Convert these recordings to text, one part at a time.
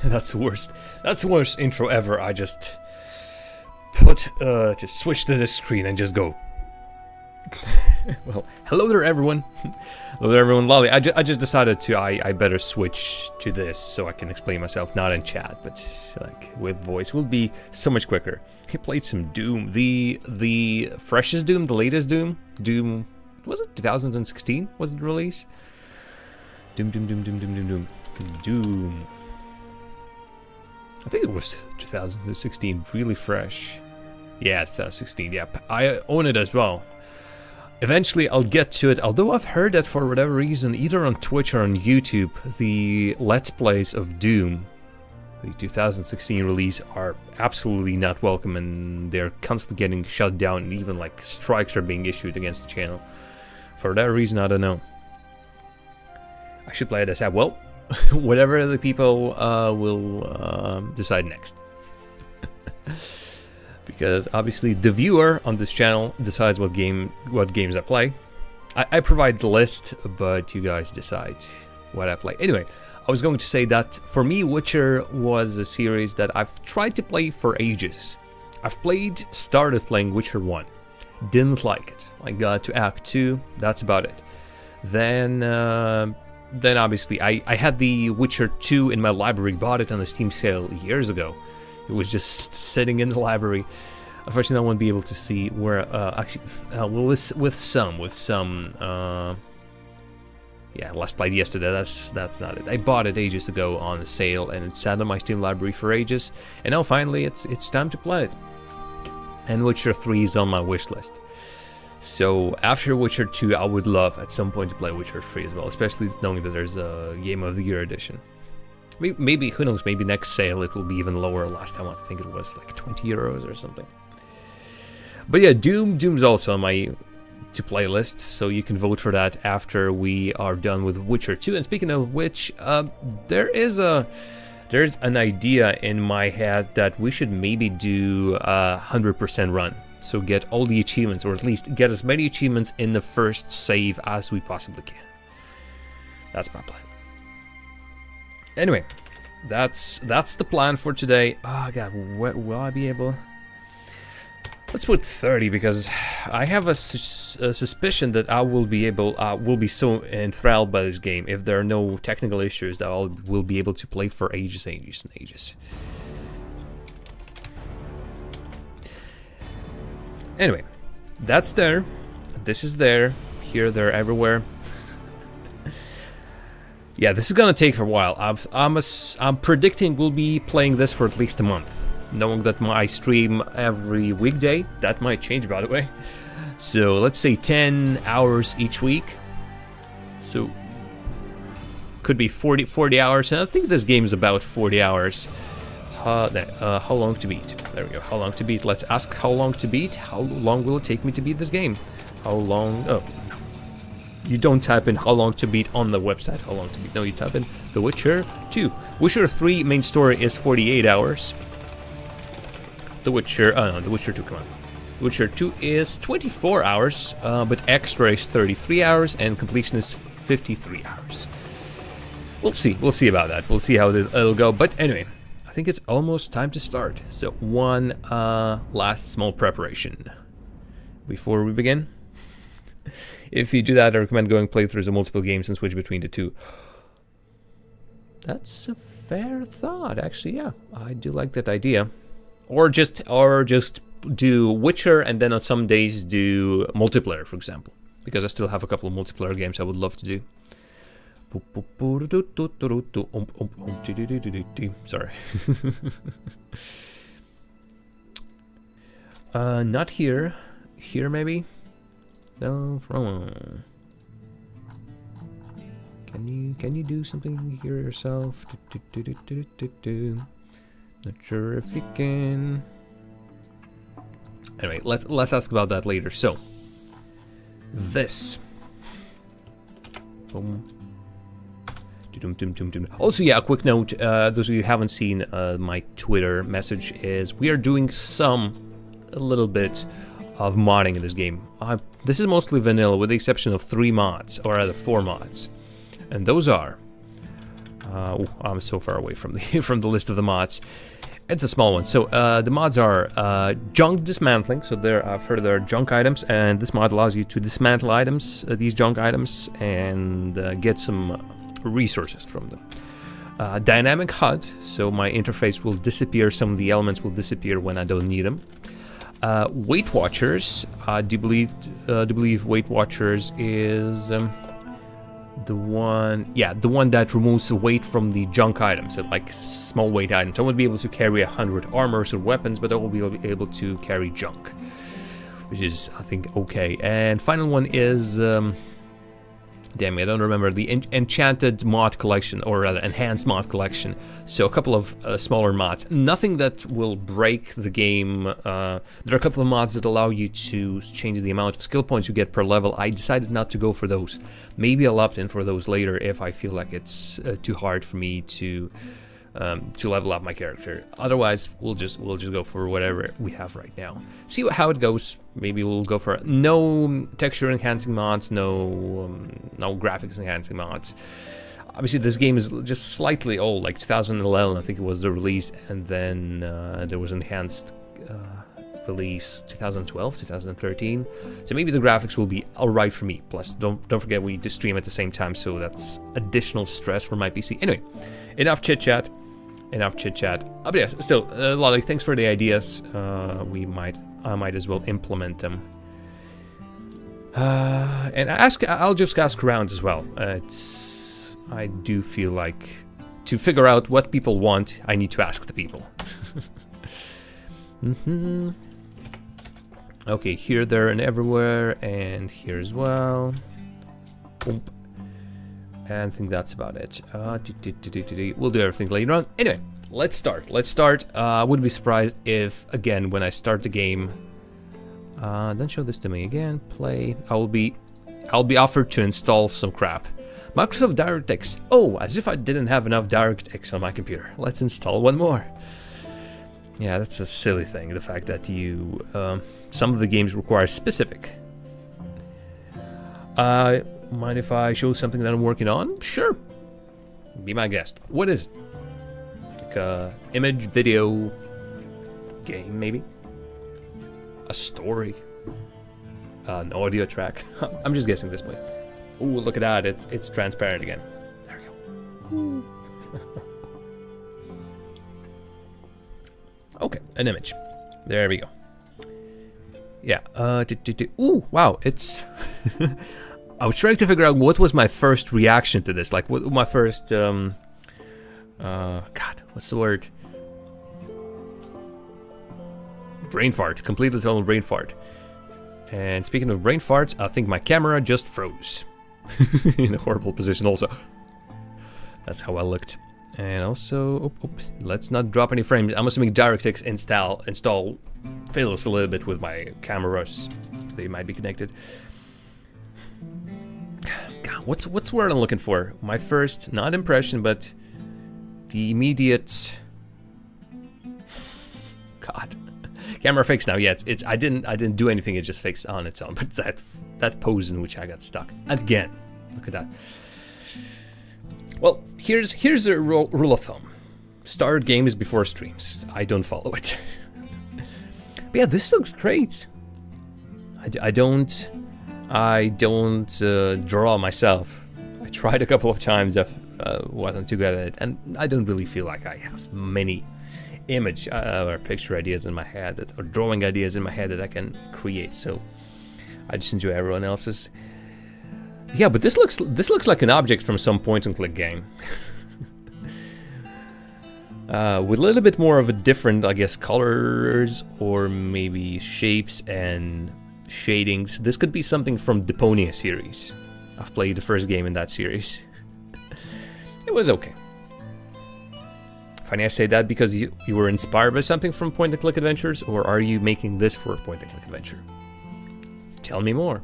That's the worst. That's the worst intro ever. I just just switch to this screen and just go. Well, hello there, everyone. Hello there, everyone. Lolly, I just decided to. I better switch to this so I can explain myself, not in chat, but like with voice. Will be so much quicker. He played some Doom, the freshest Doom, the latest Doom. Doom, was it 2016? Was the release? Doom. I think it was 2016. Really fresh. Yeah, 2016. Yep, I own it as well. Eventually, I'll get to it, although I've heard that for whatever reason, either on Twitch or on YouTube, the Let's Plays of Doom, the 2016 release, are absolutely not welcome, and they're constantly getting shut down, and even like strikes are being issued against the channel. For that reason, I don't know. I should play it as well, whatever the people will decide next. Because obviously the viewer on this channel decides what games I play. I provide the list, but you guys decide what I play. Anyway, I was going to say that for me, Witcher was a series that I've tried to play for ages. I've started playing Witcher 1, didn't like it. I got to Act 2, that's about it. Then obviously I had the Witcher 2 in my library, bought it on the Steam sale years ago. It was just sitting in the library. Unfortunately, I won't be able to see where. Actually, well, with some. Yeah, last played yesterday. That's not it. I bought it ages ago on a sale, and it sat on my Steam library for ages. And now finally, it's time to play it. And Witcher 3 is on my wish list. So after Witcher 2, I would love at some point to play Witcher 3 as well, especially knowing that there's a Game of the Year edition. Maybe, who knows, maybe next sale it will be even lower. Last time I think it was like 20 euros or something. But yeah, Doom's also on my to-play list, so you can vote for that after we are done with Witcher 2. And speaking of which, there's an idea in my head that we should maybe do a 100% run. So get all the achievements, or at least get as many achievements in the first save as we possibly can. That's my plan. Anyway, that's the plan for today. Oh god, will I be able? Let's put 30, because I have a suspicion that I will be so enthralled by this game, if there are no technical issues, that I will be able to play for ages and ages. Anyway, that's there. This is there. Here, there, everywhere. Yeah, this is gonna take for a while. I'm predicting we'll be playing this for at least a month. Knowing that I stream every weekday, that might change, by the way. So let's say 10 hours each week. So could be 40 hours, and I think this game is about 40 hours. How long to beat? There we go. How long to beat? Let's ask how long to beat. How long will it take me to beat this game? How long? Oh. You don't type in how long to beat on the website, how long to beat. No, you type in The Witcher 2. Witcher 3 main story is 48 hours. The Witcher 2, come on. The Witcher 2 is 24 hours, but extra is 33 hours, and completion is 53 hours. We'll see about that. We'll see how it'll go, but anyway, I think it's almost time to start. So one last small preparation before we begin. If you do that, I recommend going playthroughs of multiple games and switch between the two. That's a fair thought, actually. Yeah, I do like that idea. Or just do Witcher and then on some days do multiplayer, for example, because I still have a couple of multiplayer games I would love to do. Sorry. Not here. Here maybe. No, wrong. Can you do something here yourself? Not sure if you can. Anyway, let's ask about that later. So this. Boom. Also, yeah, a quick note. Those of you who haven't seen my Twitter message, is we are doing a little bit of modding in this game. This is mostly vanilla, with the exception of 3 mods, or rather 4 mods. And those are I'm so far away from the from the list of the mods. It's a small one. So the mods are junk dismantling. So I've heard there are junk items, and this mod allows you to dismantle items, these junk items, and get some resources from them. Dynamic HUD. So my interface will disappear. Some of the elements will disappear when I don't need them. Weight Watchers. Do believe Weight Watchers is the one that removes the weight from the junk items, like small weight items. I won't be able to carry 100 armors or weapons, but I will be able to carry junk, which is, I think, okay. And final one is damn it, I don't remember, the enchanted mod collection, or rather enhanced mod collection. So a couple of smaller mods, nothing that will break the game. There are a couple of mods that allow you to change the amount of skill points you get per level. I decided not to go for those. Maybe I'll opt in for those later if I feel like it's too hard for me to level up my character. Otherwise, we'll just go for whatever we have right now. See how it goes. Maybe we'll go for no texture enhancing mods, no graphics enhancing mods. Obviously, this game is just slightly old, like 2011, I think it was the release, and then there was enhanced release 2012, 2013. So maybe the graphics will be alright for me. Plus, don't forget we do stream at the same time, so that's additional stress for my PC. Anyway, enough chit chat. But yes, still, Lolly, thanks for the ideas. I might as well implement them. And I'll just ask around as well. I do feel like to figure out what people want, I need to ask the people. Okay, here, there, and everywhere, and here as well. Boom. And I think that's about it. We'll do everything later on. Anyway, let's start. I wouldn't be surprised if, again, when I start the game, don't show this to me again. Play. I'll be offered to install some crap. Microsoft DirectX. Oh, as if I didn't have enough DirectX on my computer. Let's install one more. Yeah, that's a silly thing. The fact that you some of the games require specific. Mind if I show something that I'm working on? Sure. Be my guest. What is it? Like a image, video, game, maybe? A story? An audio track? I'm just guessing this way. Ooh, look at that. It's transparent again. There we go. Okay, an image. There we go. Yeah. Ooh, wow. It's... I was trying to figure out what was my first reaction to this. Like, what my first... God, what's the word? Brain fart. Completely total brain fart. And speaking of brain farts, I think my camera just froze. In a horrible position also. That's how I looked. And also, let's not drop any frames. I'm assuming DirectX install fails a little bit with my cameras. They might be connected. God, what's the word I'm looking for? My first, not impression, but the immediate. God, camera fixed now. Yeah, it's I didn't do anything. It just fixed on its own. But that pose in which I got stuck again. Look at that. Well, here's a rule of thumb. Start games before streams. I don't follow it. But yeah, this looks great. I don't draw myself. I tried a couple of times. I wasn't too good at it, and I don't really feel like I have many image or picture ideas in my head or drawing ideas in my head that I can create. So I just enjoy everyone else's. Yeah, but this looks like an object from some point-and-click game. With a little bit more of a different, I guess, colors or maybe shapes and shadings. This could be something from Deponia series. I've played the first game in that series. It was okay. Funny I say that because you were inspired by something from point-and-click adventures, or are you making this for a point-and-click adventure? Tell me more.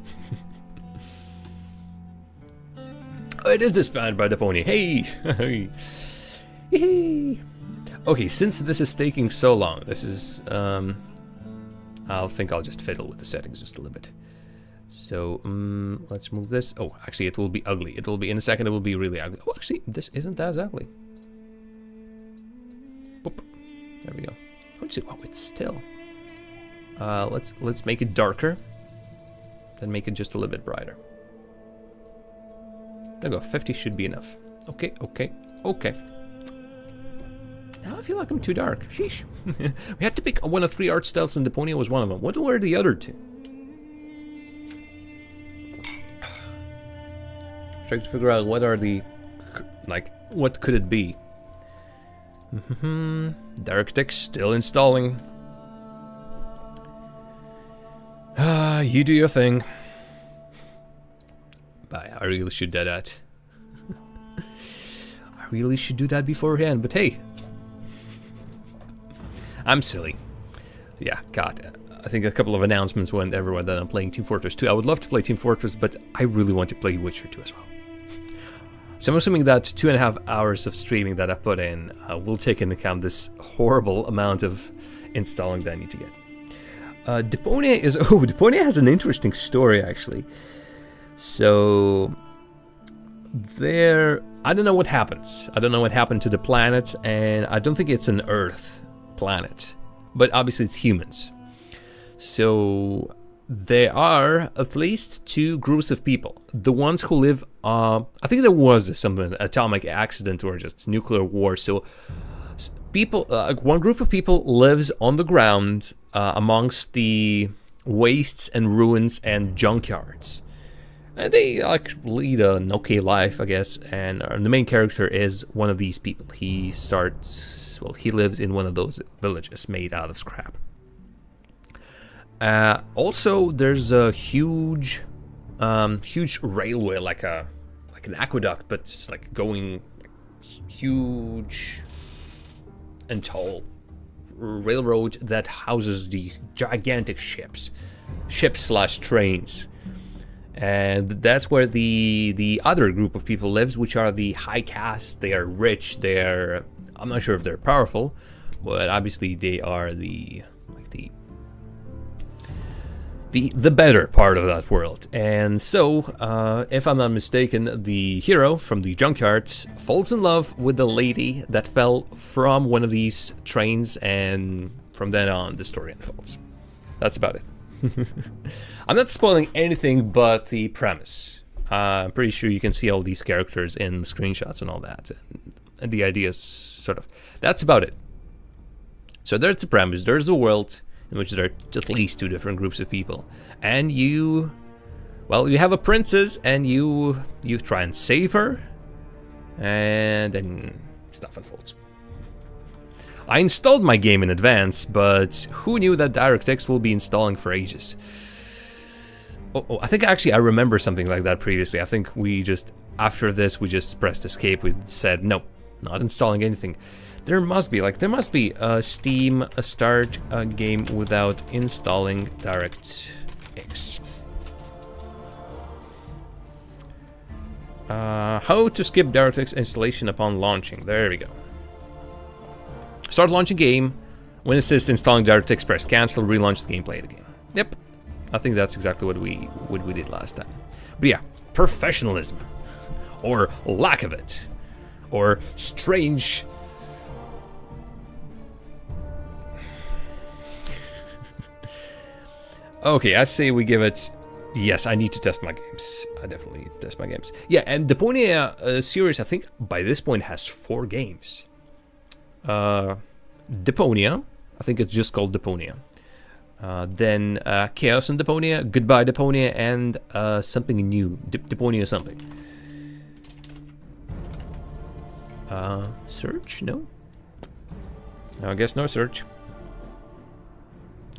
Oh, it is inspired by Deponia. Hey! Hey! Okay, since this is taking so long, this is, I think I'll just fiddle with the settings just a little bit. So, let's move this. Oh, actually, it will be ugly. It will be, in a second, it will be really ugly. Oh, actually, this isn't as ugly. Boop. There we go. Oh, it's still. Let's make it darker. Then make it just a little bit brighter. There we go. 50 should be enough. Okay. Now I feel like I'm too dark. Sheesh. We had to pick one of 3 art styles, and Deponia was one of them. What were the other 2? Trying to figure out what are the, like, what could it be? DirectX still installing. You do your thing. But I really should do that. I really should do that beforehand, but hey. I'm silly. Yeah, God. I think a couple of announcements went everywhere that I'm playing Team Fortress 2. I would love to play Team Fortress, but I really want to play Witcher 2 as well. So I'm assuming that 2.5 hours of streaming that I put in will take into account this horrible amount of installing that I need to get. Deponia has an interesting story, actually. So I don't know what happens. I don't know what happened to the planet, and I don't think it's an Earth planet, but obviously it's humans. So there are at least 2 groups of people. The ones who live, I think there was some atomic accident or just nuclear war. So people, one group of people lives on the ground amongst the wastes and ruins and junkyards. And they lead an okay life, I guess. And the main character is one of these people. He lives in one of those villages made out of scrap. Also, there's a huge railway, like an aqueduct, but it's like going huge and tall railroad that houses these gigantic ships/trains. And that's where the other group of people lives, which are the high caste. They are rich. I'm not sure if they're powerful, but obviously they are the better part of that world. And so, if I'm not mistaken, the hero from the junkyard falls in love with the lady that fell from one of these trains, and from then on, the story unfolds. That's about it. I'm not spoiling anything but the premise. I'm pretty sure you can see all these characters in the screenshots and all that. And the idea is sort of... That's about it. So there's the premise. There's the world in which there are at least 2 different groups of people. And you have a princess, and you try and save her. And then stuff unfolds. I installed my game in advance, but who knew that DirectX will be installing for ages? Oh, I think actually I remember something like that previously. I think after this, we just pressed escape. We said, nope, not installing anything. There must be a Steam start a game without installing DirectX. How to skip DirectX installation upon launching. There we go. Start launching game. When it says installing DirectX, press cancel, relaunch the game, play it again. Yep. I think that's exactly what we did last time. But yeah, professionalism. Or lack of it. Or strange... Okay, I say we give it... Yes, I need to test my games. I definitely test my games. Yeah, and the Deponia series, I think, by this point has 4 games. Deponia. I think it's just called Deponia. Then Chaos and Deponia, Goodbye Deponia, and something new. Deponia something. Search? No? No, I guess no search.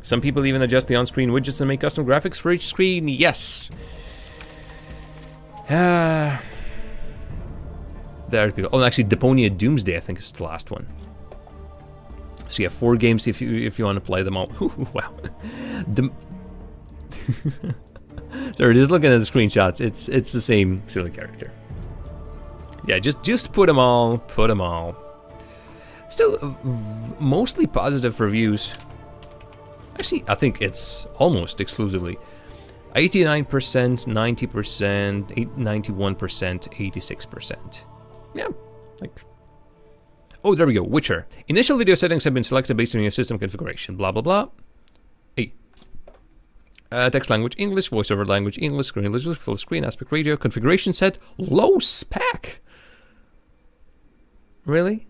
Some people even adjust the on-screen widgets and make custom graphics for each screen. Yes! There are people. Oh, actually, Deponia Doomsday, I think, is the last one. So you have 4 games if you want to play them all. Wow. There it is. Looking at the screenshots, it's the same silly character. Yeah, just put them all. Put them all. Still, mostly positive reviews. Actually, I think it's almost exclusively. 89%, 90%, 91%, 86%. Yeah, like... Oh, there we go, Witcher. Initial video settings have been selected based on your system configuration, blah blah blah. Hey. Text language English, voiceover language English, screen English, full screen, aspect ratio, configuration set, low spec. Really?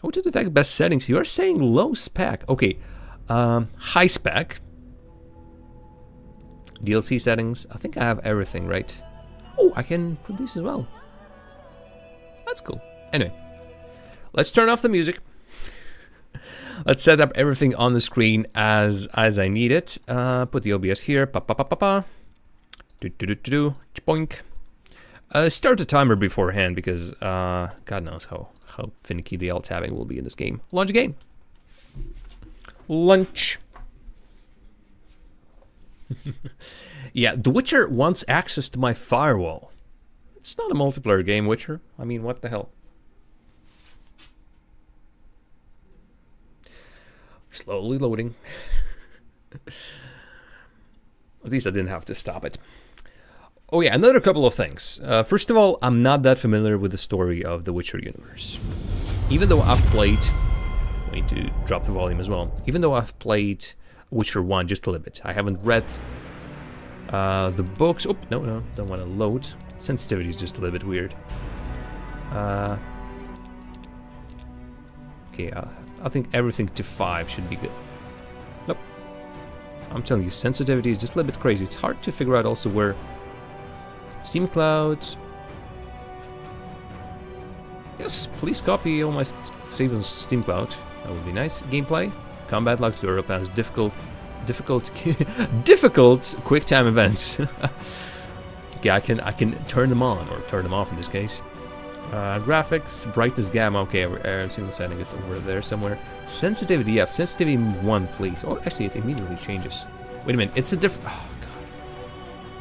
How to detect best settings? You are saying low spec. Okay, high spec. DLC settings. I think I have everything, right? Oh, I can put these as well. That's cool. Anyway, let's turn off the music. Let's set up everything on the screen as I need it. Put the OBS here. Pa pa pa pa pa. Boink. Start the timer beforehand because God knows how finicky the alt tabbing will be in this game. Launch game. Lunch. Yeah, The Witcher wants access to my firewall. It's not a multiplayer game, Witcher. I mean, what the hell? Slowly loading. At least I didn't have to stop it. Oh yeah, another couple of things. First of all, I'm not that familiar with the story of the Witcher universe. Even though I've played... I need to drop the volume as well. Even though I've played Witcher 1 just a little bit. I haven't read the books. Oh, no, don't want to load. Sensitivity is just a little bit weird. Okay, I think everything to 5 should be good. Nope. I'm telling you, sensitivity is just a little bit crazy. It's hard to figure out also where... Steam Clouds. Yes, please copy all my saves on Steam Cloud. That would be nice. Gameplay. Combat log tutorial panels. Difficult quick time events. Okay, I can turn them on or turn them off in this case. Graphics, brightness, gamma. Okay, every single setting is over there somewhere. Sensitivity, yeah, sensitivity 1, please. Oh, actually, it immediately changes. Wait a minute, it's a different. Oh god,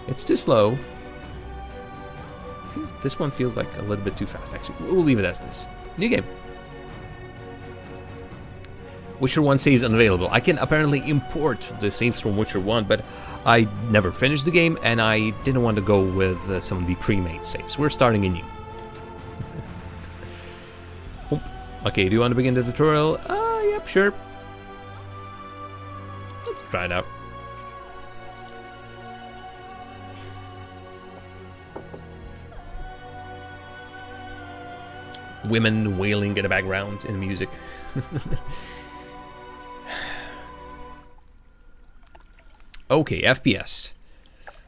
it's too slow. This one feels like a little bit too fast. Actually, we'll leave it as this. New game. Witcher 1 saves unavailable. I can apparently import the saves from Witcher 1, but I never finished the game, and I didn't want to go with some of the pre-made saves. We're starting anew. Okay, do you want to begin the tutorial? Yep, sure. Let's try it out. Women wailing in the background in music. Okay, FPS.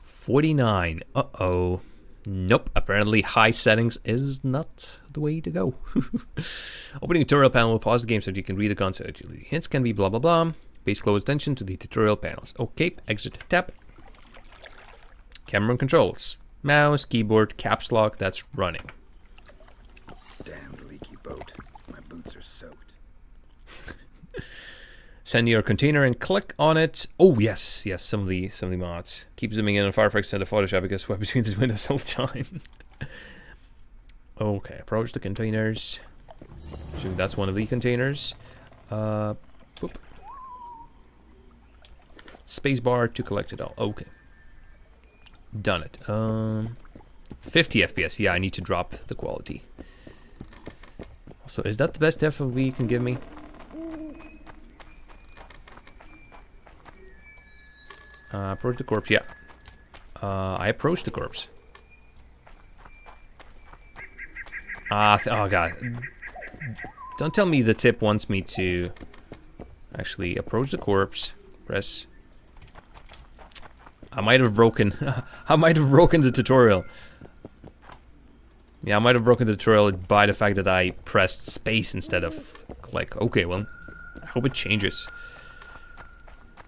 49. Uh-oh. Nope, apparently high settings is not the way to go. Opening tutorial panel will pause the game so that you can read the content. Hints can be blah blah blah. Pay close attention to the tutorial panels. Okay, exit tab. Camera and controls. Mouse, keyboard, caps lock, that's running. Damned leaky boat. My boots are soaked. Send your container and click on it. Oh yes, some of the mods. Keep zooming in on Firefox instead of Photoshop because we're between the windows all the time. Okay, approach the containers. So that's one of the containers. Boop. Spacebar to collect it all. Okay. Done it. 50 FPS. Yeah, I need to drop the quality. So is that the best FOV you can give me? Approach the corpse, yeah. I approached the corpse. Oh god. Don't tell me the tip wants me to actually approach the corpse. Press. I might have broken the tutorial. Yeah, I might have broken the tutorial by the fact that I pressed space instead of click. Okay, well, I hope it changes.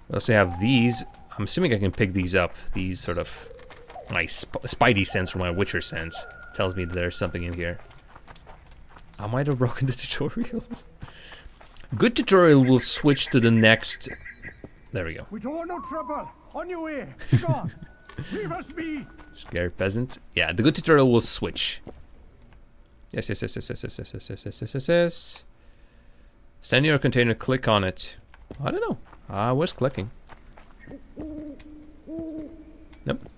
We also have these. I'm assuming I can pick these up. These sort of... My spidey sense or my Witcher sense tells me that there's something in here. I might have broken the tutorial. Good tutorial will switch to the next... There we go. We don't want no trouble. On your way. Go on. Leave us be. Scared peasant. Yeah, the good tutorial will switch. Yes. Send your container, click on it. I don't know. I was clicking.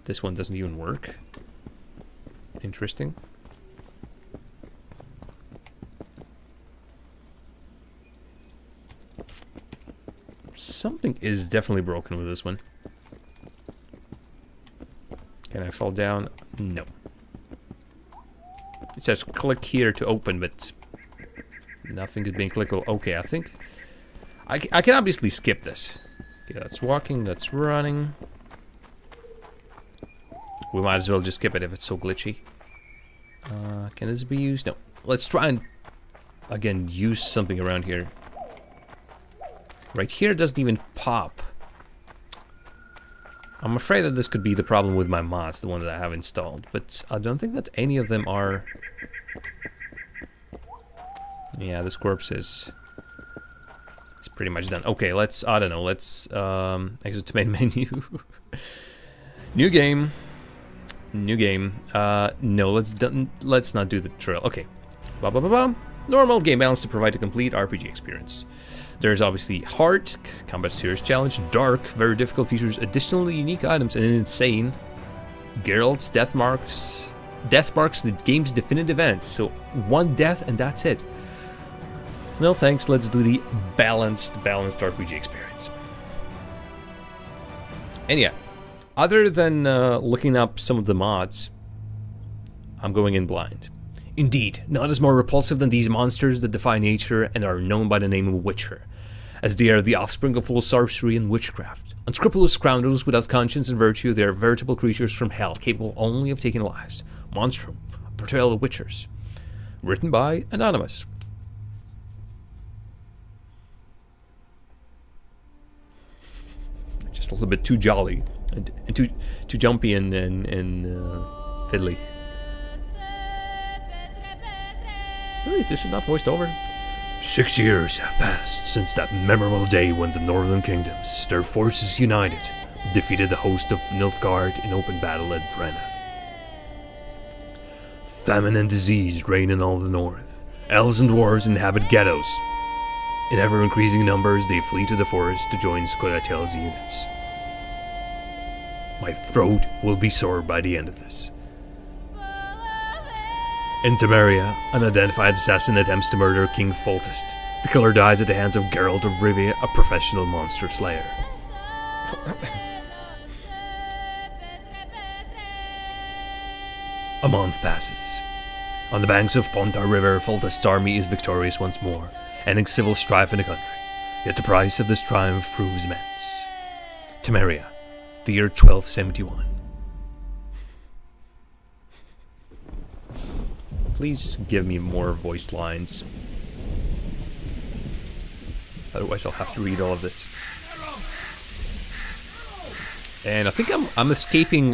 this one doesn't even work. Interesting. Something is definitely broken with this one. Can I fall down? No. It says click here to open, but nothing is being clickable. Okay, I think I can obviously skip this. Okay, that's walking, that's running. We might as well just skip it if it's so glitchy. Can this be used? No. Let's try and, again, use something around here. Right here it doesn't even pop. I'm afraid that this could be the problem with my mods, the one that I have installed. But I don't think that any of them are... Yeah, this corpse is... It's pretty much done. Okay, let's... I don't know, let's... exit to main menu. New game. New game. No, let's not do the trail. Okay. Ba ba ba ba. Normal game balance to provide a complete RPG experience. There's obviously hard, combat serious challenge, dark, very difficult features, additionally unique items, and insane. Geralt's death marks the game's definitive end. So one death and that's it. No thanks, let's do the balanced RPG experience. And yeah, other than looking up some of the mods, I'm going in blind. Indeed, none is more repulsive than these monsters that defy nature and are known by the name of Witcher, as they are the offspring of all sorcery and witchcraft. Unscrupulous scoundrels without conscience and virtue, they are veritable creatures from hell, capable only of taking lives. Monstrum, a portrayal of Witchers. Written by Anonymous. Just a little bit too jolly, and too jumpy and fiddly. Really, this is not voiced over? 6 years have passed since that memorable day when the Northern Kingdoms, their forces united, defeated the host of Nilfgaard in open battle at Brenna. Famine and disease reign in all the north. Elves and dwarves inhabit ghettos. In ever-increasing numbers, they flee to the forest to join Scoia'tael's units. My throat will be sore by the end of this. In Temeria, an unidentified assassin attempts to murder King Foltest. The killer dies at the hands of Geralt of Rivia, a professional monster slayer. A month passes. On the banks of Pontar River, Foltest's army is victorious once more, ending civil strife in the country. Yet the price of this triumph proves immense. Temeria, the year 1271. Please give me more voice lines. Otherwise I'll have to read all of this. And I think I'm escaping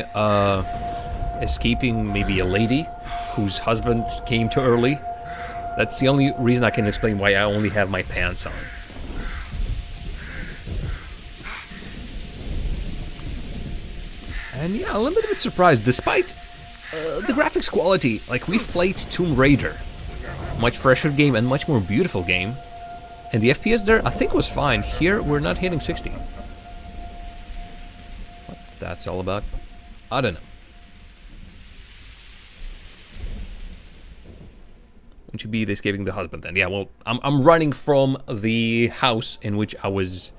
maybe a lady whose husband came too early. That's the only reason I can explain why I only have my pants on. And yeah, a little bit surprised, despite the graphics quality. Like, we've played Tomb Raider, much fresher game and much more beautiful game, and the FPS there I think was fine. Here we're not hitting 60. What that's all about, I don't know. Wouldn't you be escaping the husband then? Yeah, well, I'm running from the house in which I was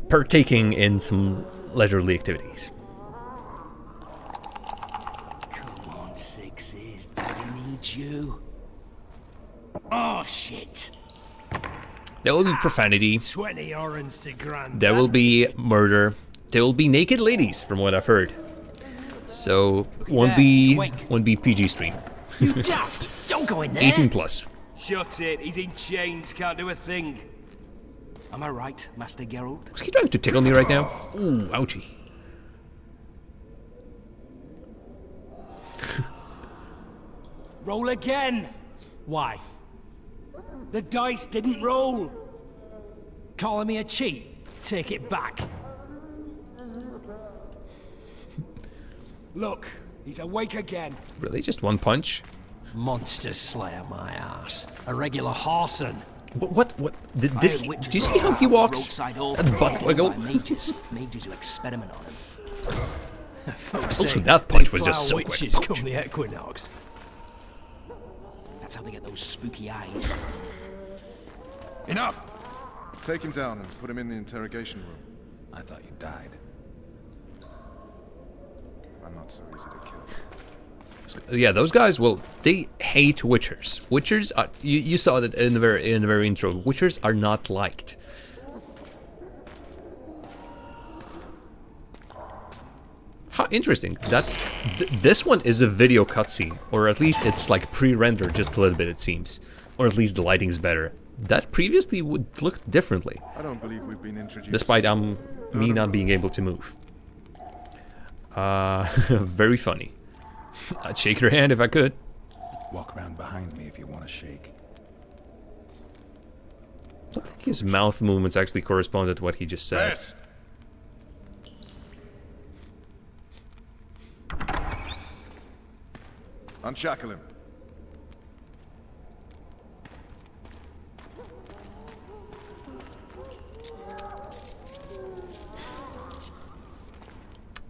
partaking in some leisurely activities. Come on, Sixes. Daddy needs you. Oh, shit. There will be profanity. 20 orange grand. There will be murder. There will be naked ladies, from what I've heard. So, won't be PG stream. You daft! Don't go in there! 18 plus. Shut it, he's in chains, can't do a thing. Am I right, Master Geralt? Was he trying to tickle me right now? Ooh, ouchie. Roll again! Why? The dice didn't roll! Calling me a cheat? Take it back. Look, he's awake again. Really? Just one punch? Monster Slayer, my ass. A regular horson. What? Did do you see how he walks? That butt wiggle. Mages who experiment on him. Also, that punch was just so quick. Witches come the equinox. That's how they get those spooky eyes. Enough! Take him down and put him in the interrogation room. I thought you died. I'm not so easy to kill. Yeah, those guys, well, they hate Witchers. Witchers are, you saw that in the very intro. Witchers are not liked. How interesting. That this one is a video cutscene, or at least it's like pre-rendered just a little bit, it seems, or at least the lighting's better. That previously would look differently, I don't believe we've been introduced. despite me not being able to move. Very funny. I'd shake your hand if I could. Walk around behind me if you want to shake. I don't think his mouth movements actually corresponded to what he just said. Yes. Unshackle him.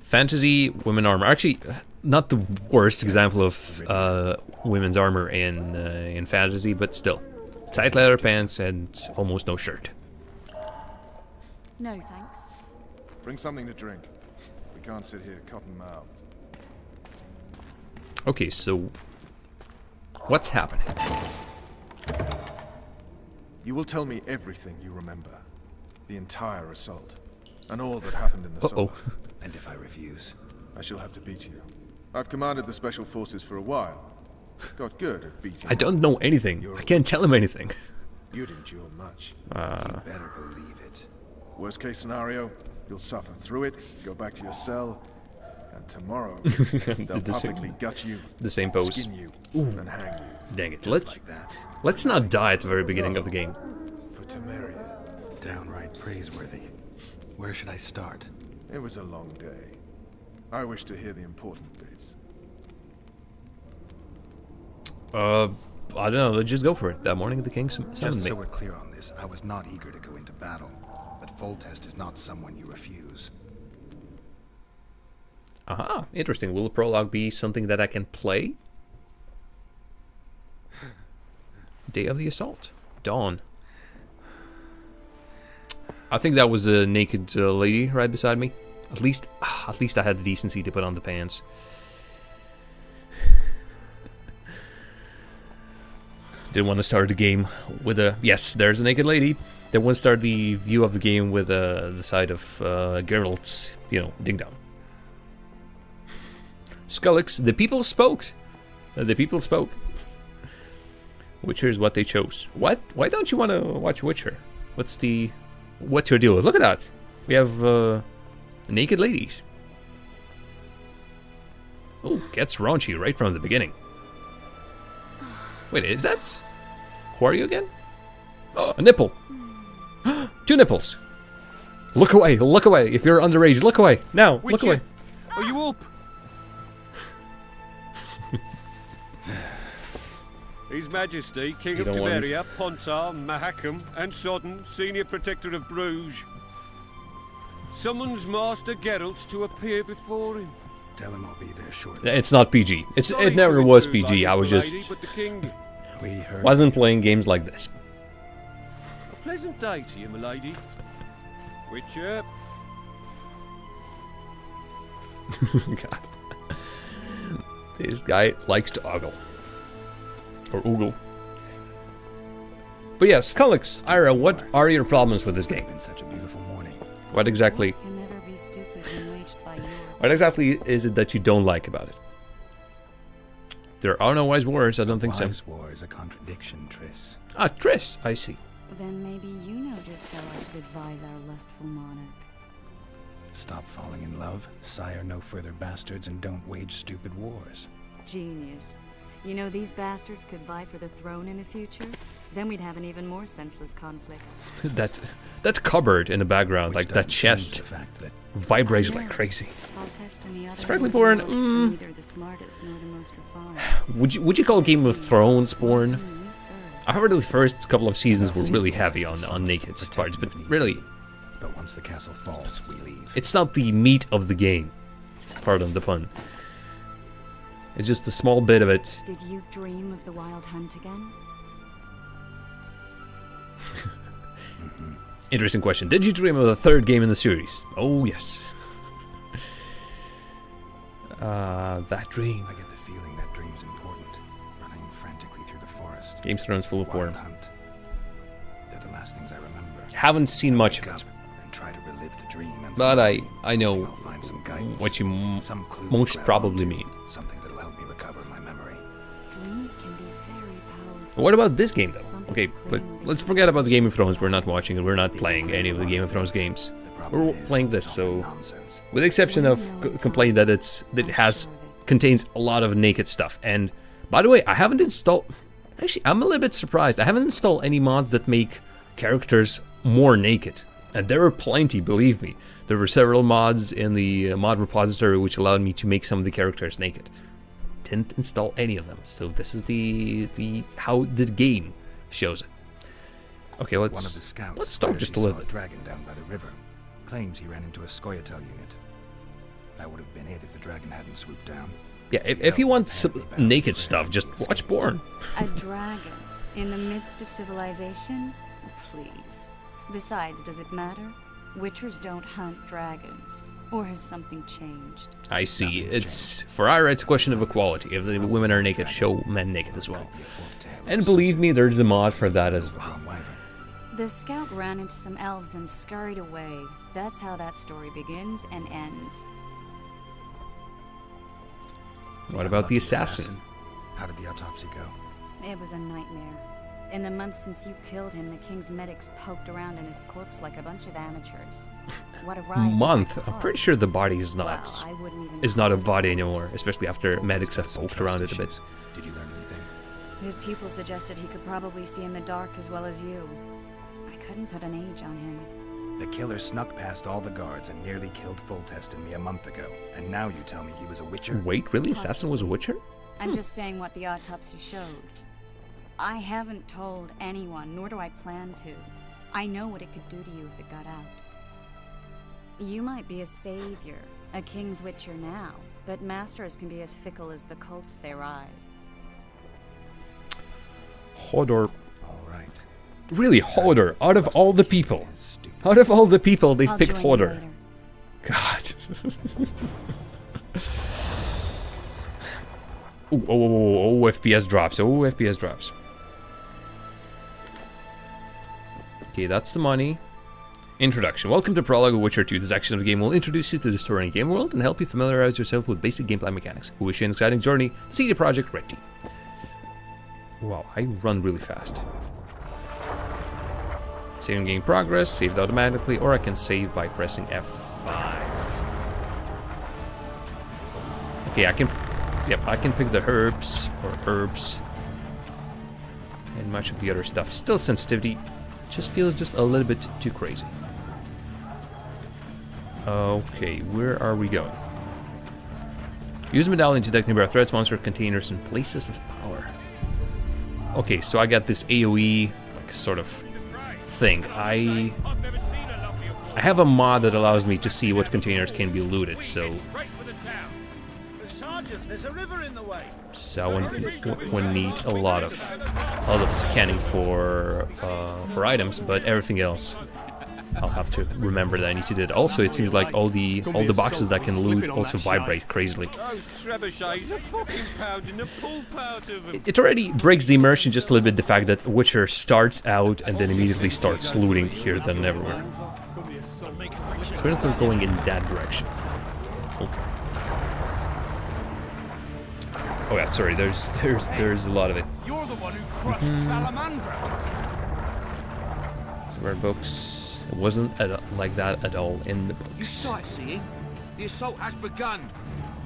Fantasy women armor. Actually, not the worst example of women's armor in fantasy, but still. Tight leather pants and almost no shirt. No, thanks. Bring something to drink. We can't sit here cotton-mouthed. Okay, so what's happening? You will tell me everything you remember. The entire assault. And all that happened in the Uh-oh. summer. And if I refuse? I shall have to beat you. I've commanded the special forces for a while. Got good at beating. I don't know anything. I can't tell him anything. You'd endure much. You better believe it. Worst case scenario, you'll suffer through it, go back to your cell, and tomorrow they'll the same- publicly gut you, the same pose. skin you, and hang you. Dang it. Like that. Let's not die at the very beginning of the game. For Temeria, Downright praiseworthy. Where should I start? it was a long day. I wish to hear the important bits. I don't know. Let's just go for it. That morning the king summoned Just me. so we're clear on this, I was not eager to go into battle, but Foltest is not someone you refuse. Aha, interesting. Will the prologue be something that I can play? Day of the assault. Dawn. I think that was a naked lady right beside me. At least I had the decency to put on the pants. Didn't want to start the game with a... Yes, there's a naked lady. Didn't want to start the view of the game with the side of Geralt's, ding dong. Scullix, the people spoke. The people spoke. Witcher is what they chose. What? Why don't you want to watch Witcher? What's your deal? Look at that. We have naked ladies. Oh, gets raunchy right from the beginning. Wait, is that... Who are you again? Oh, a nipple. 2 nipples. Look away, look away. If you're underage, look away. Now, look away. Are you up? His Majesty, King You of don't want Temeria, Pontar, Mahakam, and Sodden, Senior Protector of Bruges, summons Master Geralt to appear before him. Tell him I'll be there shortly. It's not PG. Sorry It never to was intrude, PG. I was milady, just... but the King. We heard. Wasn't playing games like this. A pleasant day to you, milady. Witcher. God. This guy likes to ogle. Or oogle. But yes, Scullix, Ira, what are your problems with this game? It's been such a beautiful morning. What exactly Can never be stupid when waged by you. What exactly is it that you don't like about it? There are no wise wars, I don't think so. Wise war is a contradiction, Triss. Ah, Triss, I see. Then maybe you know just how I should advise our lustful monarch. Stop falling in love, sire no further bastards, and don't wage stupid wars. Genius. You know, these bastards could vie for the throne in the future? Then we'd have an even more senseless conflict. that cupboard in the background, Which like that doesn't change chest, the fact that vibrates I like know. crazy. Foltest and the other Frankly, Lords Born, are neither the smartest nor the most refined. Would you call Game of Thrones porn? We serve. I heard the first couple of seasons were really heavy on naked parts, but really, But once the castle falls, we leave. it's not the meat of the game. Pardon the pun. It's just a small bit of it. Did you dream of the Wild Hunt again? Interesting question. Did you dream of the third game in the series? Oh, yes. That dream. I get the feeling that dream's important. Running frantically through the forest. Game of Thrones full of Wild porn. hunt. They're the last things I remember. Haven't seen much of Wake it. up and try to relive the dream. And But I know I'll find some guidance, what you some clue most to grab probably onto, mean. Something that'll help me recover my memory. Dreams can be very powerful. What about this game, though? Okay, but let's forget about the Game of Thrones. We're not watching it. We're not playing any of the Game of Thrones games. We're playing this, so with the exception of complaining that it contains a lot of naked stuff. And by the way, I haven't installed. Actually, I'm a little bit surprised. I haven't installed any mods that make characters more naked. And there are plenty, believe me. There were several mods in the mod repository which allowed me to make some of the characters naked. Didn't install any of them, so this is the how the game shows it. Okay, One of the scouts let's talk swears just he a little saw bit. dragon down by the river. Claims he ran into a Scoia'tael unit. That would have been it if the dragon hadn't swooped down. Yeah, if you want some naked stuff, just watch porn. A dragon in the midst of civilization? Please. Besides, does it matter? Witchers don't hunt dragons. Or has something changed? I see. It's for Ira, it's a question of equality. If the women are naked, show men naked as well. And believe me, there's a mod for that as well. The scout ran into some elves and scurried away. That's how that story begins and ends. What about the assassin? How did the autopsy go? It was a nightmare. In the months since you killed him, the king's medics poked around in his corpse like a bunch of amateurs. What a ride. Month. I'm pretty sure the body is Well, not I wouldn't even is not a call it body assassin. anymore, especially after medics have poked around it a bit. Did you learn anything? His pupil suggested he could probably see in the dark as well as you. I couldn't put an age on him. The killer snuck past all the guards and nearly killed Foltest and me a month ago. And now you tell me he was a witcher? Wait, really? Assassin was a witcher? I'm just saying what the autopsy showed. I haven't told anyone, nor do I plan to. I know what it could do to you if it got out. You might be a savior, a king's witcher now, but masters can be as fickle as the cults they ride. Hodor. All right. Really, Hodor. Out of all the people. Out of all the people, they've picked Hodor. God. Oh, FPS drops. Oh, FPS drops. Okay, that's the money. Introduction. Welcome to Prologue of Witcher 2. This section of the game will introduce you to the story and game world and help you familiarize yourself with basic gameplay mechanics. We wish you an exciting journey. The CD Projekt Red Team. Wow, I run really fast. Saving game progress, saved automatically, or I can save by pressing F5. Okay, I can pick the herbs, and much of the other stuff. Still, sensitivity just feels just a little bit too crazy. Okay, where are we going? Use medallion to detect nearby threats, monster containers, and places of power. Okay, so I got this AoE like sort of thing. I have a mod that allows me to see what containers can be looted, so I wouldn't need a lot of scanning for items, but everything else I'll have to remember that I need to do it. Also, it seems like all the boxes that can loot also vibrate crazily. Those trebuchets are fucking pounding the pulp out of them. It already breaks the immersion just a little bit, the fact that Witcher starts out and then immediately starts looting here, then everywhere. So we're going in that direction. Okay. Oh yeah, sorry. There's a lot of it. You're the one who crushed Salamandra. Rare books. It wasn't like that at all in the You books. sightseeing? The assault has begun.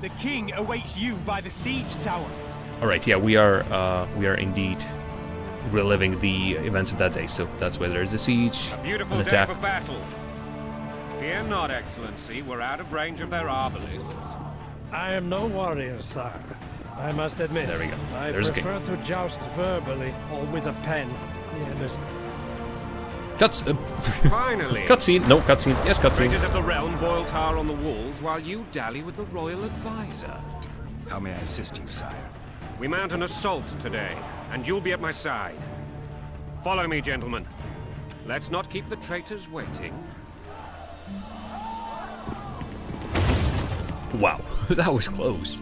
The king awaits you by the siege tower. All right, yeah, we are indeed reliving the events of that day. So that's why there's a siege, A beautiful an day attack. for battle. Fear not, Excellency. We're out of range of their arbalists. I am no warrior, sire. I must admit, There we go. I There's a king. prefer to joust verbally or with a pen. Cuts. Finally! Cutscene. No, cutscene. Yes, cutscene. Traitors of the realm boil tar on the walls while you dally with the royal advisor. How may I assist you, sire? We mount an assault today, and you'll be at my side. Follow me, gentlemen. Let's not keep the traitors waiting. Wow, that was close.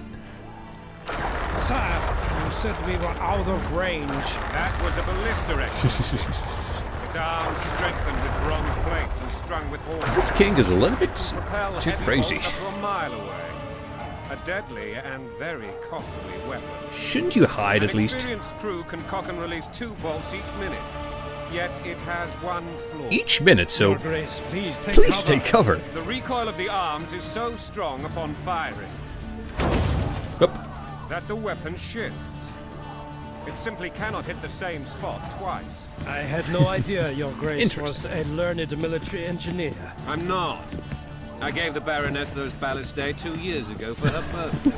Sire, you said we were out of range. That was a ballista exercise. Its arms strengthened with bronze plates and strung with horns. This king is a little bit Propel too heavy crazy. bolts up to a mile away. A deadly and very costly weapon. Shouldn't you hide An at least? experienced crew can cock and release 2 bolts each minute. Yet it has one flaw. Each minute, so Your Grace, please take please cover. take cover. The recoil of the arms is so strong upon firing Oop. that the weapon shifts. It simply cannot hit the same spot twice. I had no idea Your Grace was Interesting. a learned military engineer. I'm not. I gave the Baroness those ballistae 2 years ago for her birthday.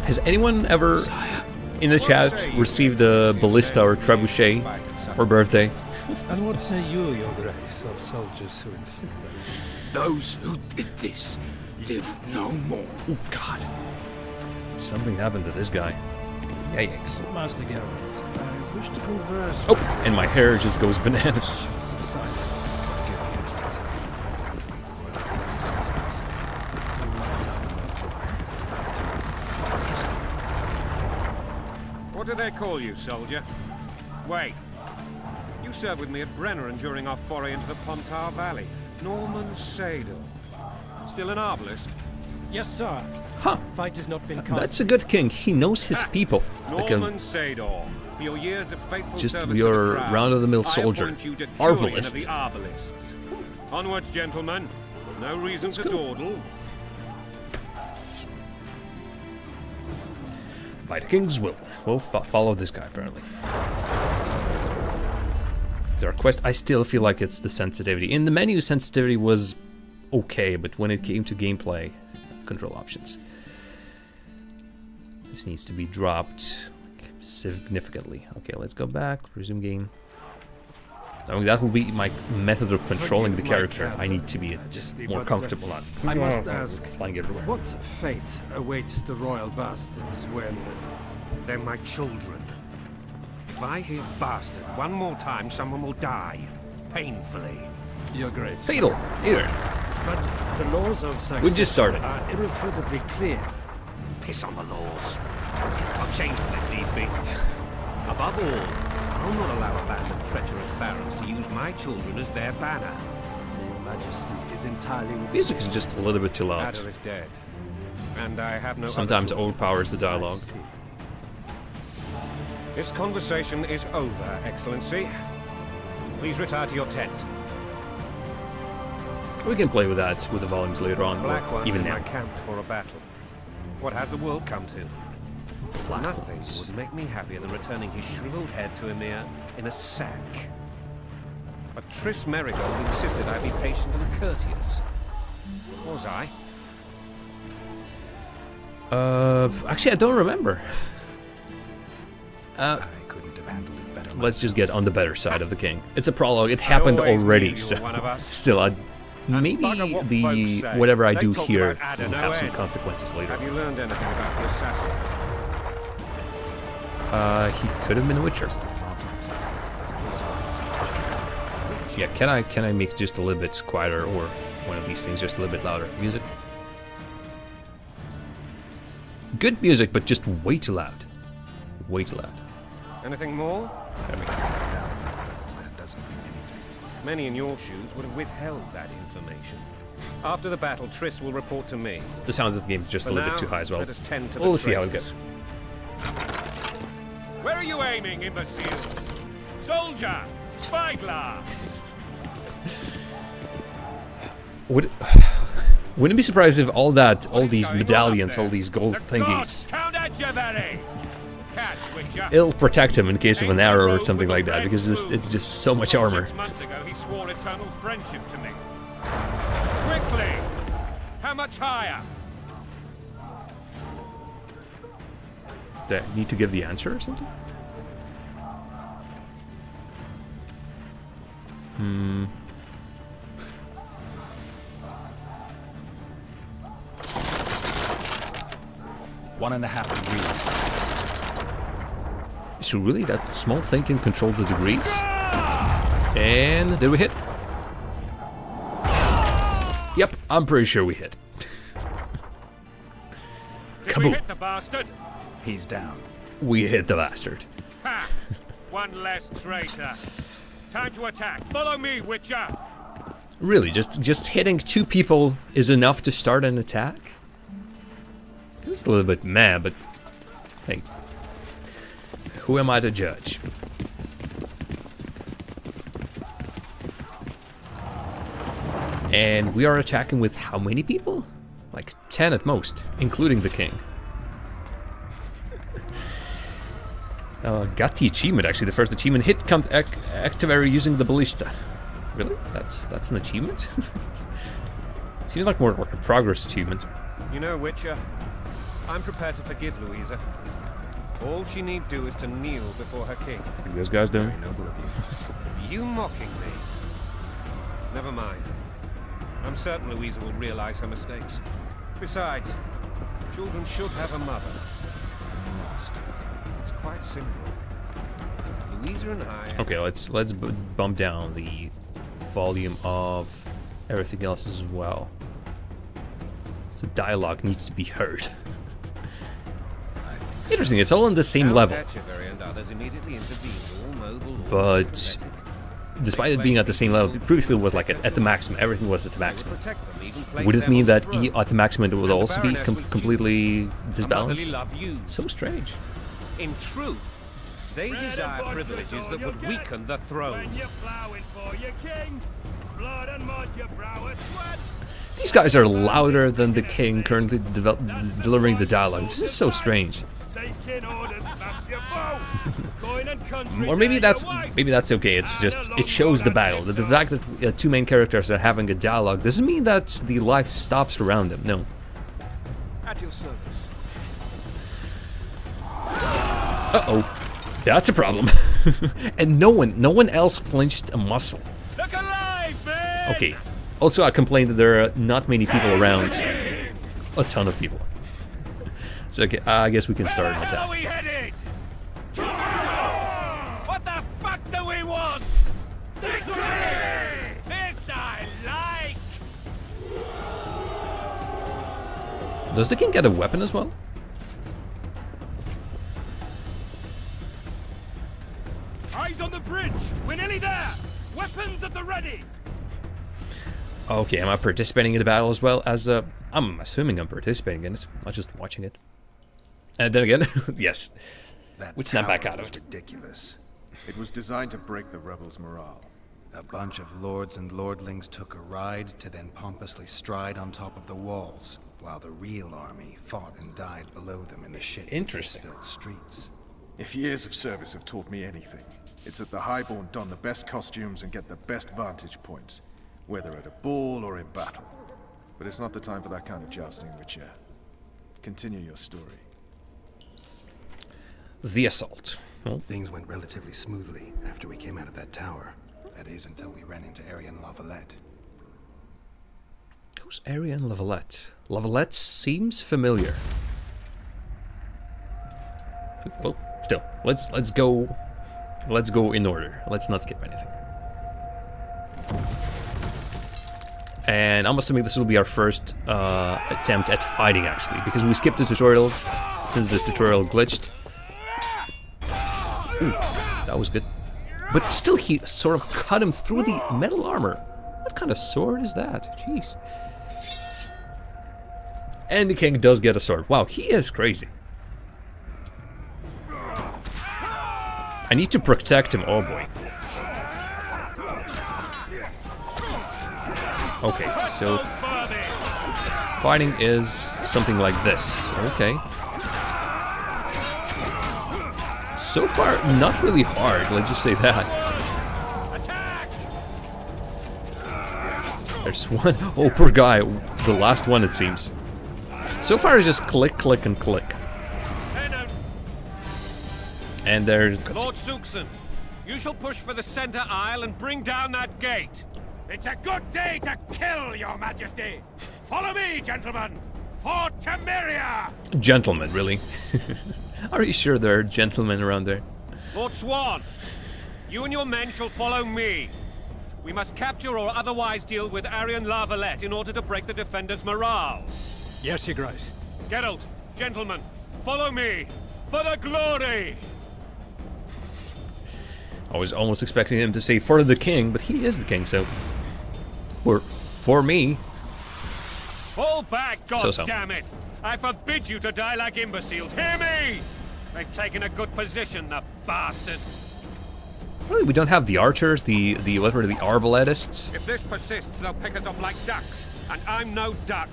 Has anyone ever in the chat received a ballista or trebuchet for birthday? And what say you, Your Grace, of soldiers who inflict them? Those who did this live no more. Oh God! Something happened to this guy. Yikes! Master Geralt, I wish to converse Oh, and my hair just goes bananas. with subside. What do they call you, soldier? Wait. You served with me at Brenneran during our foray into the Pontar Valley. Norman Sador. Still an arbalist? Yes, sir. Huh? Fight has not been cast. That's a good king. He knows his people. Like Norman Sador. For your years of faithful Just service your to the crown, round-of-the-mill I soldier. appoint you Decurion Arbalist. of the Arbalists. Onwards, gentlemen. No reason to dawdle. By the king's will. We'll follow this guy, apparently. Our quest, I still feel like it's the sensitivity. In the menu, sensitivity was okay, but when it came to gameplay, control options. This needs to be dropped significantly. Okay, let's go back, resume game. I mean, that will be my method of controlling the Forgive my character. I need to be Majesty, more but, comfortable at I must ask, flying everywhere. what fate awaits the royal bastards when... They're my children. If I hear bastard one more time, someone will die. Painfully. Your Grace. Fatal! Either. But the laws of success We just started. are irrefutably clear. Piss on the laws. I'll change them if need be. Above all, I'll not allow a band of treacherous barons to use my children as their banner. Your Majesty is entirely within... Music is just a little bit too loud. Adder is dead. And I have no Sometimes other choice. overpowers the dialogue. This conversation is over, Excellency. Please retire to your tent. We can play with that with the volumes later on, Black or one even in now. my camp for a battle. What has the world come to? Black Nothing ones. would make me happier than returning his shriveled head to Emir in a sack. But Triss Merigold insisted I be patient and courteous. Was I? Actually, I don't remember. I couldn't have handled it better. Let's just get on the better side of the king. It's a prologue. It happened always already, knew you so were one of us. still, maybe bugger what the folks say. whatever I They do talk here about Adder will no have some end. consequences later. Have you learned anything about the assassin? He could have been a Witcher. Yeah, can I make it just a little bit quieter, or one of these things just a little bit louder? Music. Good music, but just way too loud. Way too loud. Anything more? There we go. That doesn't mean anything. Many in your shoes would have withheld that information. After the battle, Triss will report to me. The sound of the game is just For a little now, bit too high as well. let us tend to We'll the see how it traitors. goes. Where are you aiming, imbeciles? Soldier! Spyglass! Wouldn't be surprised if all What these is going on medallions, up there? all these gold The thingies, gods, Count Edgeberry! Catch, Witcher! it'll protect him in case of an Ain't arrow the or road something with like the that, red because blue. it's just so much armor. 6 months ago, he swore eternal friendship to me. Quickly! How much higher? Do I need to give the answer or something? Hmm. 1.5 degrees. So really, that small thing can control the degrees? And did we hit? Yep, I'm pretty sure we hit. Did we Kaboom. hit the bastard? He's down. We hit the bastard. Ha! One less traitor. Time to attack. Follow me, Witcher. Really, just hitting 2 people is enough to start an attack? It's a little bit mad, but hey, who am I to judge? And we are attacking with how many people? Like 10 at most, including the king. Got the achievement, actually, the first achievement. Hit Count Activary using the ballista. Really? That's an achievement? Seems like more like a progress achievement. You know, Witcher, I'm prepared to forgive Louisa. All she need do is to kneel before her king. What are you guys doing? Very noble of you. You mocking me? Never mind. I'm certain Louisa will realize her mistakes. Besides, children should have a mother. Must. It's quite simple. Louisa and I... Okay, let's bump down the volume of everything else as well. So dialogue needs to be heard. Interesting, it's all on the same level. But despite it being at the same level, previously it was like at the maximum. Everything was at the maximum. Would it mean that at the maximum it would also be completely disbalanced? So strange. In truth, they desire privileges that would weaken the throne. These guys are louder than the king currently delivering the dialogue. This is so strange. Or maybe that's okay. It's just it shows the battle. The fact that 2 main characters are having a dialogue doesn't mean that the life stops around them. No. At your service. Uh-oh. That's a problem. And no one else flinched a muscle. Look alive, man! Okay. Also, I complained that there are not many people around. A ton of people. So okay, I guess we can start an attack. Where are we headed? What the fuck do we want? Victory! This I like! Does the king get a weapon as well? Eyes on the bridge! We're nearly there! Weapons at the ready! Okay, am I participating in the battle as well as I'm assuming I'm participating in it, not just watching it. And then again, yes. That We'd snap back tower out of was it. ridiculous. It was designed to break the rebels' morale. A bunch of lords and lordlings took a ride to then pompously stride on top of the walls, while the real army fought and died below them in the Interesting. shit-filled streets. If years of service have taught me anything, it's that the Highborn don the best costumes and get the best vantage points, whether at a ball or in battle. But it's not the time for that kind of jousting, Witcher. Continue your story. The assault. Well, Things went relatively smoothly after we came out of that tower. That is, until we ran into Arian Lavalette. who's Arian Lavalette? Lavalette seems familiar. Well, still, let's go in order. Let's not skip anything. And I'm assuming this will be our first attempt at fighting, actually, because we skipped the tutorial since the tutorial glitched. Ooh, that was good. But still, he sort of cut him through the metal armor. What kind of sword is that? Jeez. And the king does get a sword. Wow, he is crazy. I need to protect him. Oh boy. Okay, so fighting is something like this. Okay. So far, not really hard, let's just say that. There's one. Oh, poor guy. The last one, it seems. So far, it's just click, click, and click. And there's Lord Suxon, you shall push for the center aisle and bring down that gate. It's a good day to kill, Your Majesty. Follow me, gentlemen. For Temeria! gentlemen, really? Are you sure there are gentlemen around there? Lord Swan, you and your men shall follow me. We must capture or otherwise deal with Arian La Valette in order to break the defenders' morale. Yes, Your Grace. Geralt, gentlemen, follow me. For the glory! I was almost expecting him to say for the king, but he is the king, so... For me... Fall back, So. goddammit! I forbid you to die like imbeciles. Hear me! They've taken a good position, the bastards. Really, we don't have the archers, the arbaletists. If this persists, they'll pick us off like ducks. And I'm no duck.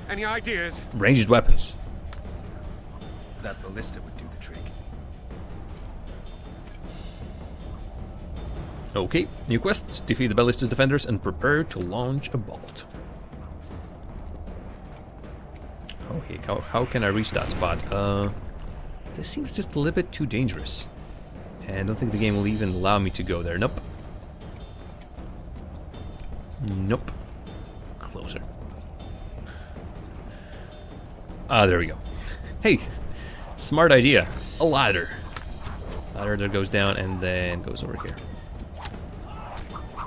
Any ideas? Ranged weapons. That ballista would do the trick. Okay, new quests. Defeat the ballista's defenders and prepare to launch a bolt. Okay, how can I reach that spot? This seems just a little bit too dangerous. And I don't think the game will even allow me to go there. Nope. Nope. Closer. Ah, there we go. Hey, smart idea. A ladder. Ladder that goes down and then goes over here.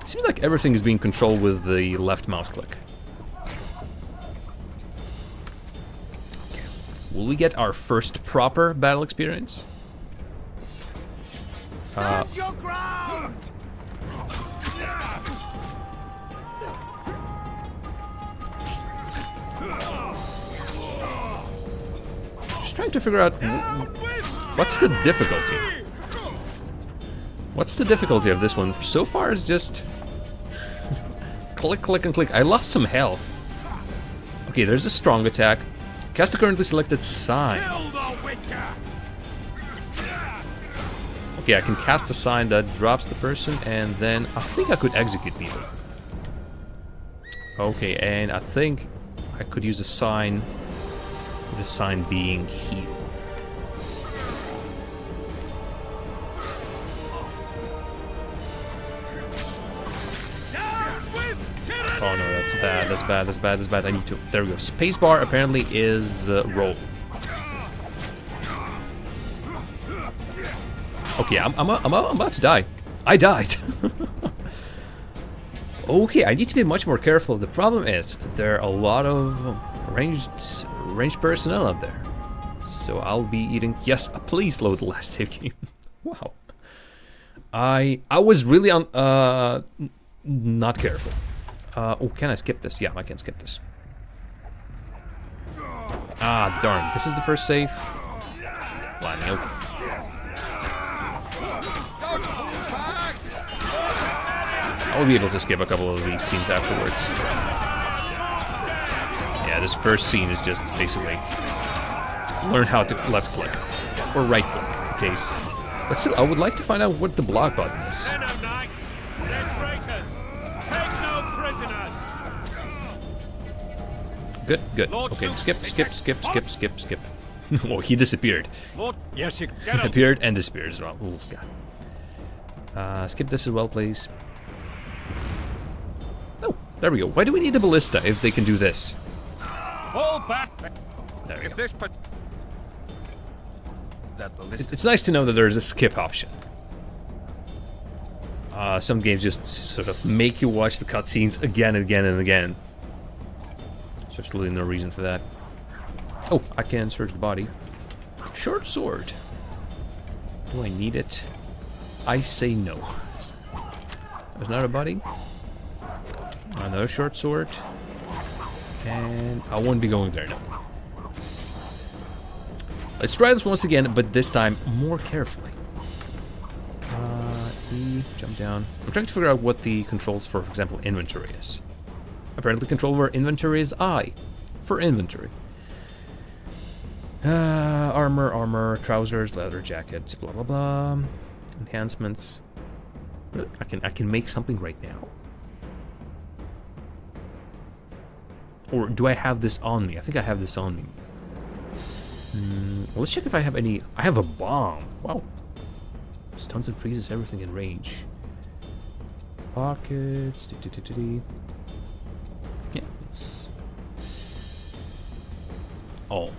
Seems like everything is being controlled with the left mouse click. Okay. Will we get our first proper battle experience? Stand your ground! Just trying to figure out what's the difficulty. What's the difficulty of this one? So far it's just click, click, and click. I lost some health. Okay, there's a strong attack. Cast the currently selected sign. Kill the Witcher! Okay, I can cast a sign that drops the person, and then I think I could execute people. Okay, and I think I could use a sign, the sign being heal. Oh no, that's bad, that's bad, that's bad, that's bad. I need to. There we go. Spacebar apparently is roll. Okay, I'm about to die. I died. Okay, I need to be much more careful. The problem is there are a lot of ranged personnel out there. So I'll be eating. Yes, please load the last save game. Wow. I was really not careful. Oh, can I skip this? Yeah, I can skip this. Ah, darn. This is the first save. Blimey, okay. I'll be able to skip a couple of these scenes afterwards. Yeah, this first scene is just basically learn how to left click or right click in case. But still, I would like to find out what the block button is. Good, good. Okay, skip. Oh, he disappeared. Yes, you Appeared and disappeared as well. Oh, God. Skip this as well, please. Oh, there we go. Why do we need a ballista if they can do this? Fall back. There we If go. this That ballista. It's nice to know that there's a skip option. Some games just sort of make you watch the cutscenes again and again and again. There's absolutely no reason for that. Oh, I can search the body. Short sword. Do I need it? I say no. There's another body. Another short sword. And I won't be going there now. Let's try this once again, but this time more carefully. E, jump down. I'm trying to figure out what the controls for example, inventory is. Apparently control for inventory is I. For inventory. Armor, trousers, leather jackets, blah blah blah. Enhancements. I can make something right now. Or do I have this on me? I think I have this on me. Let's check if I have any. I have a bomb. Wow. stuns and freezes everything in range. Pockets. Yeah, it's all.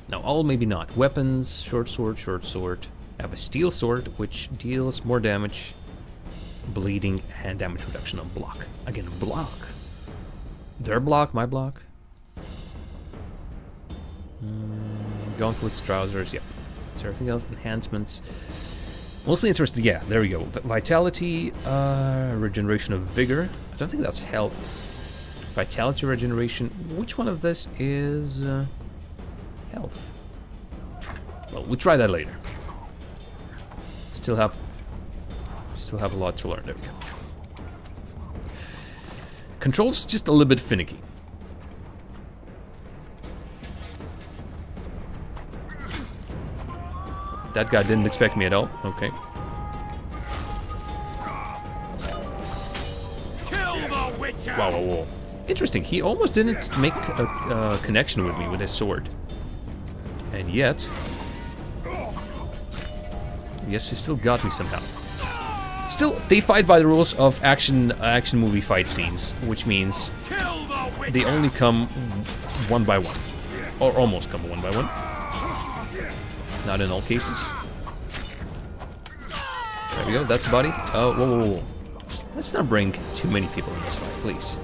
Now, all maybe not. Weapons, short sword, short sword. I have a steel sword, which deals more damage, bleeding, and damage reduction on block. Again, block. Their block, my block. Gauntlets, trousers, yep. Is there anything else? Enhancements. Mostly interested, yeah, there we go. Vitality, regeneration of vigor. I don't think that's health. Vitality, regeneration. Which one of this is health? Well, we'll try that later. Still have a lot to learn. There we go. Controls just a little bit finicky. That guy didn't expect me at all. Okay. Wow, wow, wow. Interesting. He almost didn't make a connection with me with his sword. And yet... yes, he still got me somehow. Still, they fight by the rules of action movie fight scenes, which means they only come one by one. Or almost come one by one. Not in all cases. There we go, that's a body. Oh, whoa, whoa, whoa. Let's not bring too many people in this fight, please.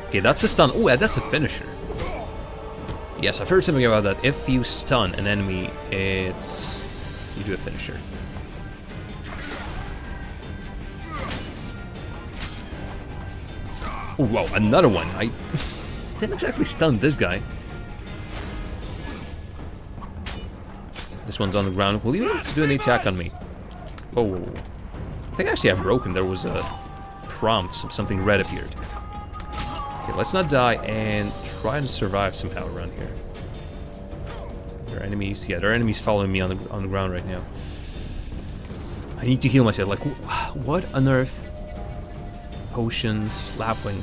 Okay, that's a stun. Oh, that's a finisher. Yes, I've heard something about that. If you stun an enemy, it's... you do a finisher. Oh, wow, another one. I didn't exactly stun this guy. This one's on the ground. Will you do an attack on me? Oh, I think actually I'm broken. There was a prompt. Something red appeared. Okay, let's not die and try to survive somehow around here. There are enemies. Yeah, there are enemies following me on the ground right now. I need to heal myself. Like, what on earth? Potions, lapwing,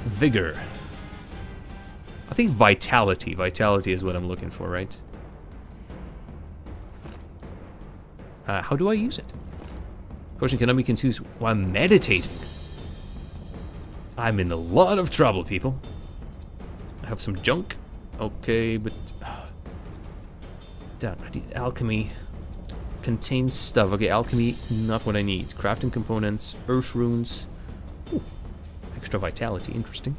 vigor. I think vitality. Vitality is what I'm looking for, right? How do I use it? Potion cannot be consumed while meditating. I'm in a lot of trouble, people. I have some junk. Okay, but... damn, I need alchemy. Contains stuff. Okay, alchemy, not what I need. Crafting components, earth runes. Ooh, extra vitality, interesting.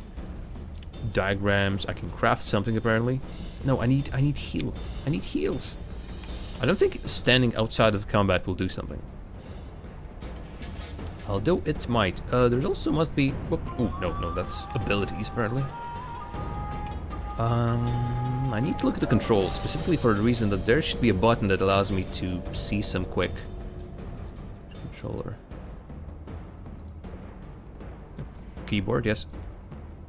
Diagrams, I can craft something apparently. No, I need heal. I need heals. I don't think standing outside of combat will do something. Although it might. There also must be... whoop, ooh, no, that's abilities apparently. I need to look at the controls, specifically for the reason that there should be a button that allows me to see some quick... controller. Keyboard, yes.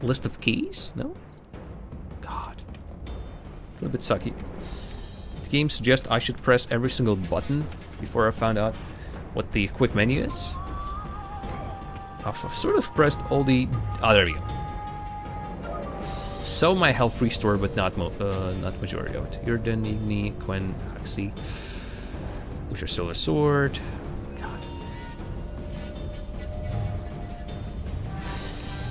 List of keys? No? God. It's a little bit sucky. The game suggests I should press every single button before I found out what the quick menu is. I've sort of pressed all the... ah, there we go. So my health restored, but not majority of it. Yrden, Igni, Quen, Haxi. Which are still a sword. God.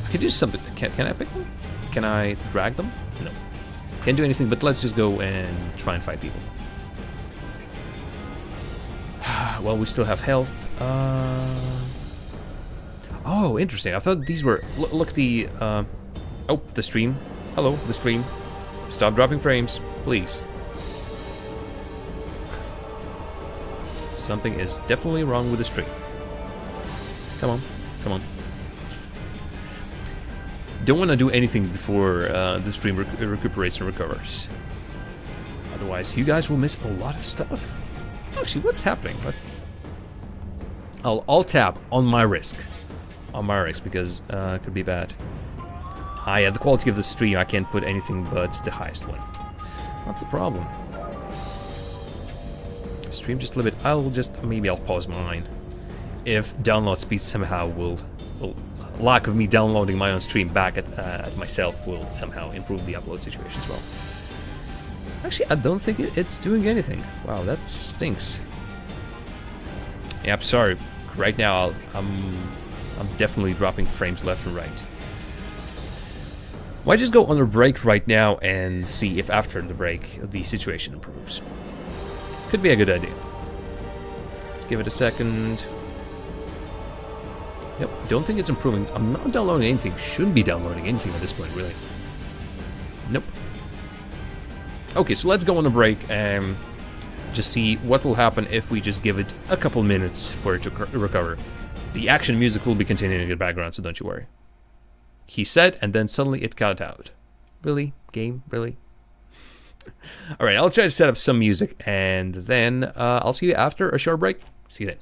I can do something. Can I pick them? Can I drag them? No. Can't do anything, but let's just go and try and fight people. Well, we still have health. Oh, interesting. I thought these were... look, the... oh, the stream. Hello, the stream. Stop dropping frames, please. Something is definitely wrong with the stream. Come on, come on. Don't want to do anything before the stream recuperates and recovers. Otherwise, you guys will miss a lot of stuff. Actually, what's happening? What? I'll tap on my risk. On my risk, because it could be bad. Yeah, the quality of the stream, I can't put anything but the highest one. That's the problem. Stream just a little bit. Maybe I'll pause mine. If download speed somehow will lack of me downloading my own stream back at myself will somehow improve the upload situation as well. Actually, I don't think it's doing anything. Wow, that stinks. Yeah, I'm sorry. Right now, I'm definitely dropping frames left and right. Why just go on a break right now and see if after the break the situation improves? Could be a good idea. Let's give it a second. Nope, don't think it's improving. I'm not downloading anything. Shouldn't be downloading anything at this point, really. Nope. Okay, so let's go on a break and just see what will happen if we just give it a couple minutes for it to recover. The action music will be continuing in the background, so don't you worry. He said, and then suddenly it cut out. Really? Game? Really? Alright, I'll try to set up some music, and then I'll see you after a short break. See you then.